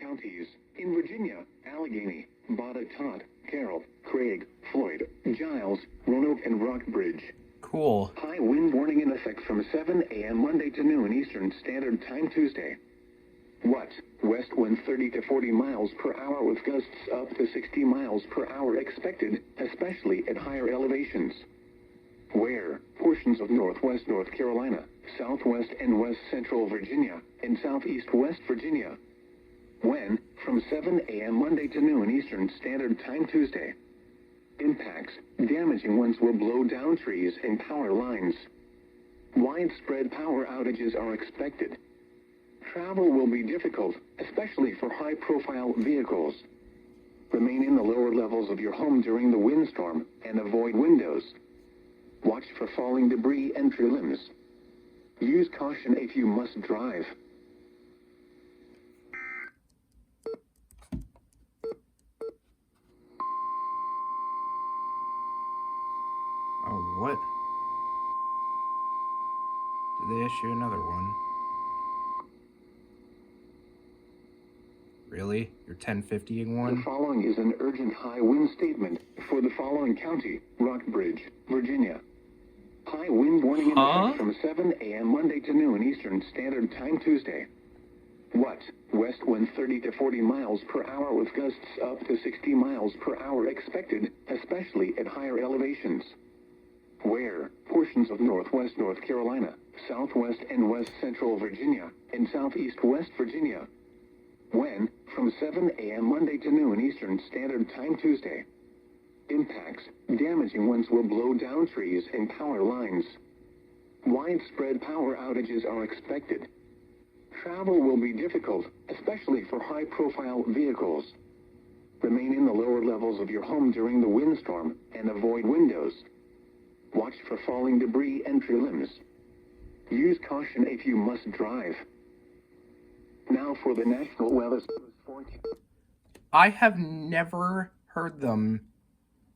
counties. In Virginia, Allegheny, Botetourt, Carroll, Craig, Floyd, Giles, Roanoke, and Rockbridge. Cool. High wind warning in effect from 7 a.m. Monday to noon Eastern Standard Time Tuesday. What? West wind 30 to 40 miles per hour with gusts up to 60 miles per hour expected, especially at higher elevations. Where? Portions of northwest North Carolina, southwest and west central Virginia, and southeast West Virginia. When? From 7 a.m. Monday to noon Eastern Standard Time Tuesday. Impacts. Damaging winds will blow down trees and power lines. Widespread power outages are expected. Travel will be difficult, especially for high-profile vehicles. Remain in the lower levels of your home during the windstorm and avoid windows. Watch for falling debris and tree limbs. Use caution if you must drive. Oh, what? Did they issue another one? Really? You're 1050ing one? The following is an urgent high wind statement for the following county: Rockbridge, Virginia. High wind warning in effect from 7 a.m. Monday to noon Eastern Standard Time Tuesday. What? West wind 30 to 40 miles per hour with gusts up to 60 miles per hour expected, especially at higher elevations. Where? Portions of northwest North Carolina, southwest and west central Virginia, and southeast West Virginia. When? From 7 a.m. Monday to noon Eastern Standard Time Tuesday. Impacts. Damaging winds will blow down trees and power lines. Widespread power outages are expected. Travel will be difficult, especially for high-profile vehicles. Remain in the lower levels of your home during the windstorm and avoid windows. Watch for falling debris and tree limbs. Use caution if you must drive. Now for the National Weather Service forecast. I have never heard them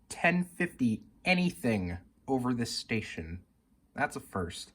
1050 anything over this station. That's a first.